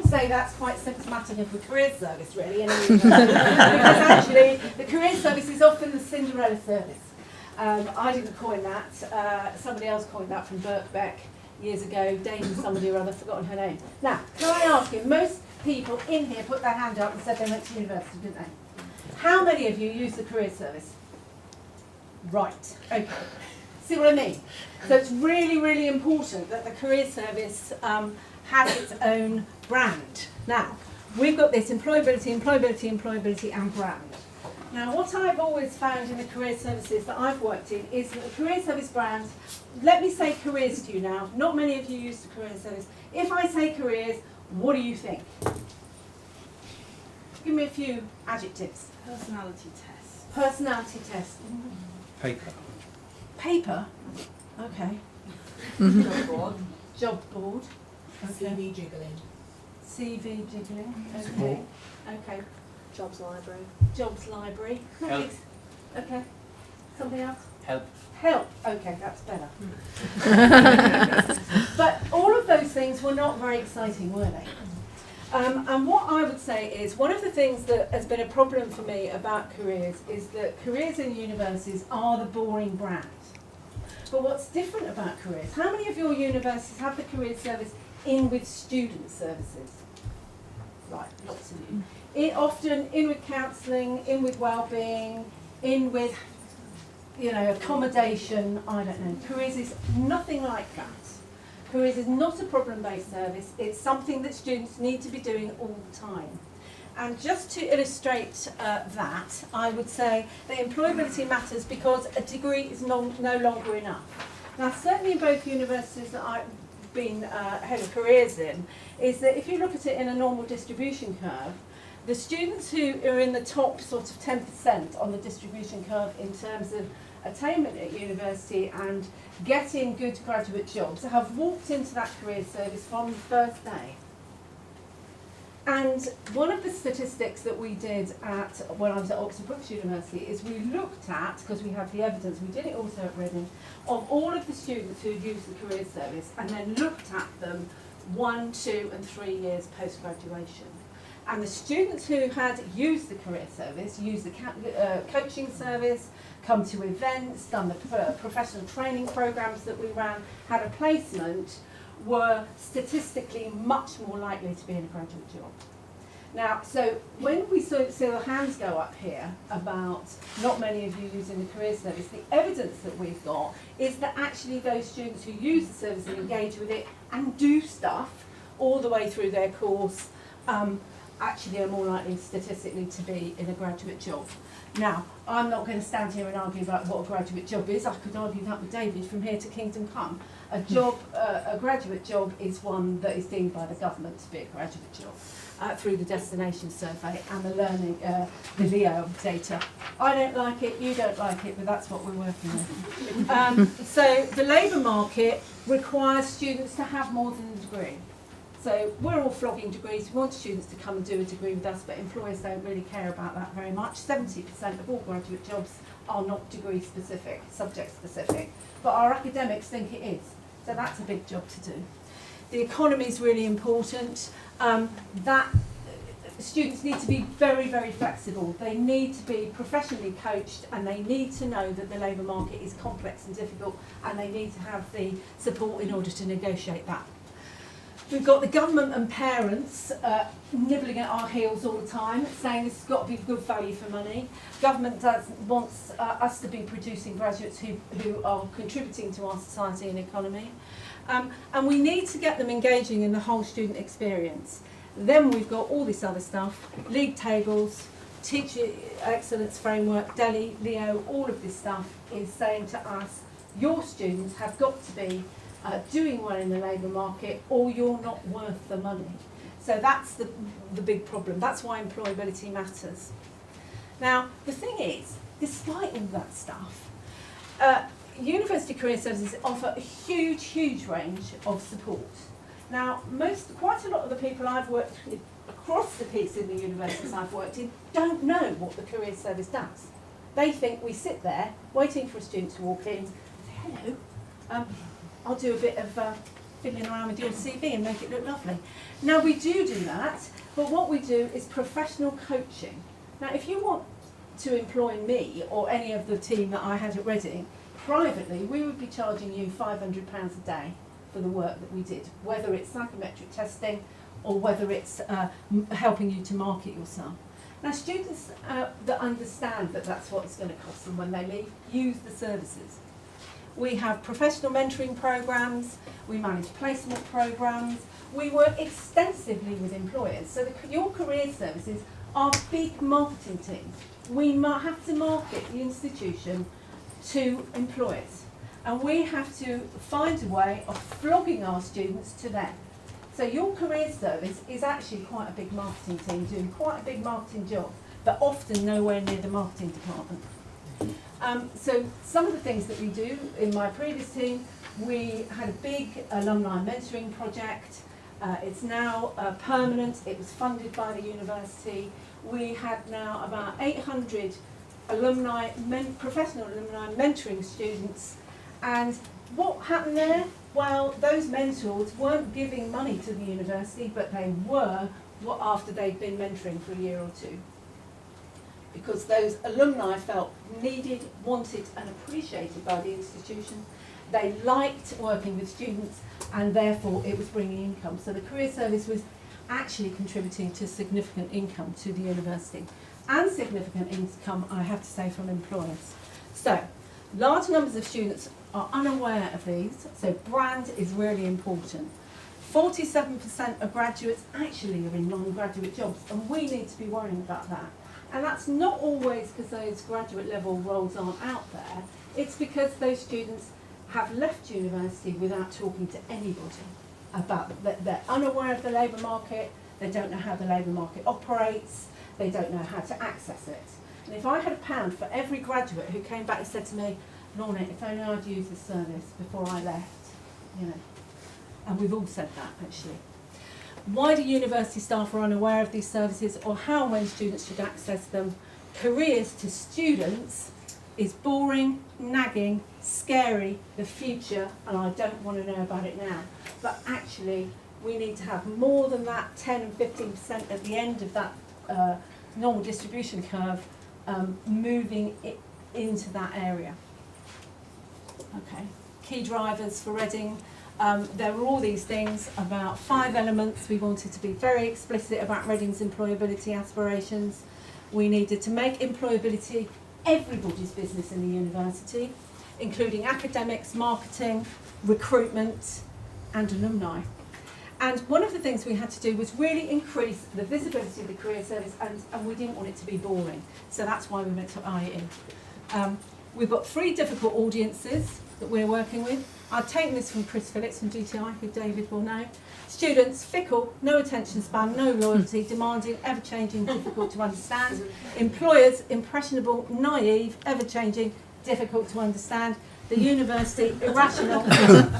say that's quite symptomatic of the career service, really, because actually the career service is often the Cinderella service. I didn't coin that. Somebody else coined that from Birkbeck years ago. Dame somebody or other, forgotten her name. Now, can I ask you, most people in here put their hand up and said they went to university, didn't they? How many of you use the career service? Right, okay. See what I mean? So it's really, really important that the career service has its own brand. Now, we've got this employability, employability, employability and brand. Now, what I've always found in the career services that I've worked in is that the career service brand, let me say careers to you now, not many of you use the career service. If I say careers, what do you think? Give me a few adjectives. Personality test. Personality test. Paper. Paper? Okay. Job board. Job board. Okay. CV jiggling. CV jiggling. Okay. Support. Okay. Jobs library. Jobs library. Help. Okay. Something else? Help. Help. Okay, that's better. But all of those things were not very exciting, were they? And what I would say is one of the things that has been a problem for me about careers is that careers in universities are the boring brand. But what's different about careers? How many of your universities have the career service in with student services? Right, lots of you. Often in with counselling, in with well-being, in with, accommodation, I don't know. Careers is nothing like that. Careers is not a problem-based service, it's something that students need to be doing all the time. And just to illustrate that, I would say that employability matters because a degree is no longer enough. Now, certainly in both universities that I've been head of careers in, is that if you look at it in a normal distribution curve, the students who are in the top sort of 10% on the distribution curve in terms of attainment at university and getting good graduate jobs have walked into that career service from the first day. And one of the statistics that we did when I was at Oxford Brookes University is we looked at, because we have the evidence, we did it also at Reading, of all of the students who had used the career service and then looked at them 1, 2 and 3 years post-graduation. And the students who had used the career service, used the coaching service, come to events, done the professional training programs that we ran, had a placement, were statistically much more likely to be in a graduate job. Now, so when we see the hands go up here about not many of you using the career service, the evidence that we've got is that actually those students who use the service and engage with it and do stuff all the way through their course actually are more likely statistically to be in a graduate job. Now, I'm not going to stand here and argue about what a graduate job is. I could argue that with David from here to kingdom come. A graduate job is one that is deemed by the government to be a graduate job through the destination survey and the learning, the Leo data. I don't like it, you don't like it, but that's what we're working with. So the labour market requires students to have more than a degree. So we're all flogging degrees. We want students to come and do a degree with us, but employers don't really care about that very much. 70% of all graduate jobs are not degree specific, subject specific, but our academics think it is. So that's a big job to do. The economy is really important. That students need to be very, very flexible. They need to be professionally coached and they need to know that the labour market is complex and difficult and they need to have the support in order to negotiate that. We've got the government and parents nibbling at our heels all the time, saying this has got to be good value for money. Government wants us to be producing graduates who are contributing to our society and economy. And we need to get them engaging in the whole student experience. Then we've got all this other stuff, league tables, teacher excellence framework, DELI, Leo, all of this stuff is saying to us, your students have got to be doing well in the labour market or you're not worth the money. So that's the big problem. That's why employability matters. Now, the thing is, despite all that stuff, university career services offer a huge, huge range of support. Now, quite a lot of the people I've worked with across the piece in the universities I've worked in don't know what the career service does. They think we sit there waiting for a student to walk in and say, hello, I'll do a bit of fiddling around with your CV and make it look lovely. Now we do that, but what we do is professional coaching. Now if you want to employ me or any of the team that I had at Reading, privately we would be charging you £500 a day for the work that we did, whether it's psychometric testing or whether it's helping you to market yourself. Now students that understand that that's what it's going to cost them when they leave, use the services. We have professional mentoring programs, we manage placement programs, we work extensively with employers. So your career services are big marketing teams. We have to market the institution to employers, and we have to find a way of flogging our students to them. So your career service is actually quite a big marketing team doing quite a big marketing job, but often nowhere near the marketing department. So some of the things that we do in my previous team, we had a big alumni mentoring project. It's now permanent. It was funded by the university. We had now about 800 alumni, professional alumni mentoring students. And what happened there? Well, those mentors weren't giving money to the university, but they were after they'd been mentoring for a year or two. Because those alumni felt needed, wanted and appreciated by the institution. They liked working with students and therefore it was bringing income. So the career service was actually contributing to significant income to the university. And significant income, I have to say, from employers. So large numbers of students are unaware of these, so brand is really important. 47% of graduates actually are in non-graduate jobs, and we need to be worrying about that. And that's not always because those graduate level roles aren't out there, it's because those students have left university without talking to anybody about that. They're unaware of the labour market, they don't know how the labour market operates, they don't know how to access it. And if I had £1 for every graduate who came back and said to me, Lorna, if only I'd used this service before I left, you know. And we've all said that, actually. Wider university staff are unaware of these services or how and when students should access them. Careers to students is boring, nagging, scary, the future, and I don't want to know about it now. But actually, we need to have more than that 10 and 15% at the end of that normal distribution curve moving it into that area. Okay, key drivers for Reading. There were all these things about 5 elements. We wanted to be very explicit about Reading's employability aspirations. We needed to make employability everybody's business in the university, including academics, marketing, recruitment, and alumni. And one of the things we had to do was really increase the visibility of the career service, and we didn't want it to be boring. So that's why we went to IE. We've got 3 difficult audiences that we're working with. I've taken this from Chris Phillips from GTI, who David will know. Students, fickle, no attention span, no loyalty, demanding, ever-changing, difficult to understand. Employers, impressionable, naive, ever-changing, difficult to understand. The university, irrational,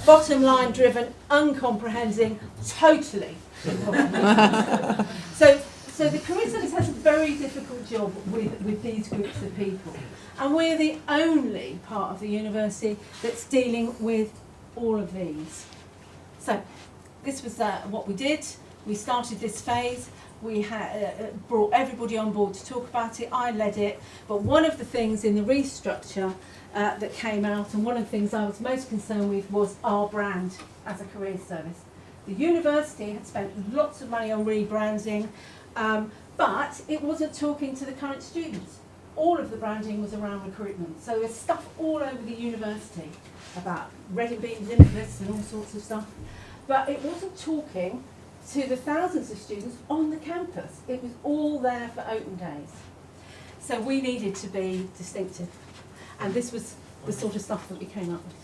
bottom-line driven, uncomprehending, totally incomprehensible. So the career service has a very difficult job with these groups of people. And we're the only part of the university that's dealing with all of these. So this was what we did. We started this phase. We brought everybody on board to talk about it. I led it. But one of the things in the restructure that came out, and one of the things I was most concerned with, was our brand as a career service. The university had spent lots of money on rebranding, but it wasn't talking to the current students. All of the branding was around recruitment. So there's stuff all over the university about Reading being limitless and all sorts of stuff. But it wasn't talking to the thousands of students on the campus. It was all there for open days. So we needed to be distinctive. And this was the sort of stuff that we came up with.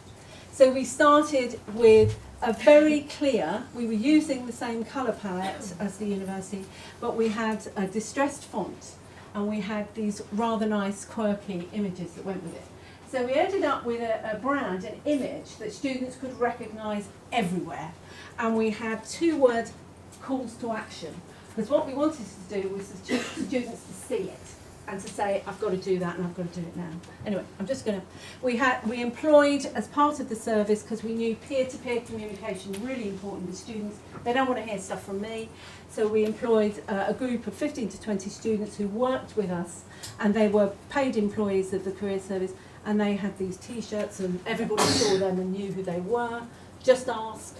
So we started with a very clear, we were using the same colour palette as the university, but we had a distressed font. And we had these rather nice, quirky images that went with it. So we ended up with a brand, an image that students could recognise everywhere. And we had 2-word calls to action. Because what we wanted to do was the students to see it. and to say, I've got to do that and I've got to do it now. Anyway, I'm just going to, we employed as part of the service, because we knew peer-to-peer communication really important with students. They don't want to hear stuff from me. So we employed a group of 15 to 20 students who worked with us, and they were paid employees of the career service, and they had these T-shirts and everybody saw them and knew who they were. Just ask,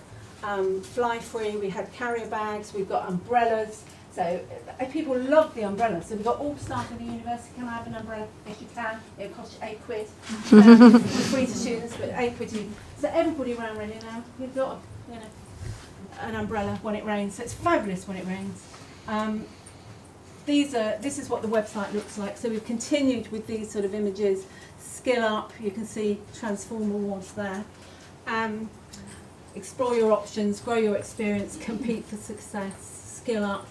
fly free, we had carrier bags, we've got umbrellas. So people love the umbrella. So we've got all staff in the university. Can I have an umbrella? Yes, you can. It'll cost you £8. It's free to students, but £8 to you. So everybody around Reading now, you've got an umbrella when it rains. So it's fabulous when it rains. This is what the website looks like. So we've continued with these sort of images. Skill up. You can see Transform Awards there. Explore your options, grow your experience, compete for success, skill up.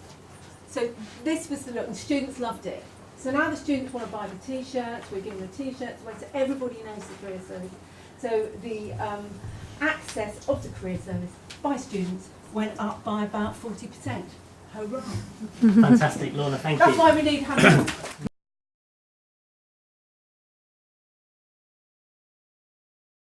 So this was the look, and students loved it. So now the students want to buy the T-shirts, we're giving the T-shirts away, so everybody knows the career service. So the access of the career service by students went up by about 40%. Hurrah! Fantastic, Lorna, thank you. That's why we need hands.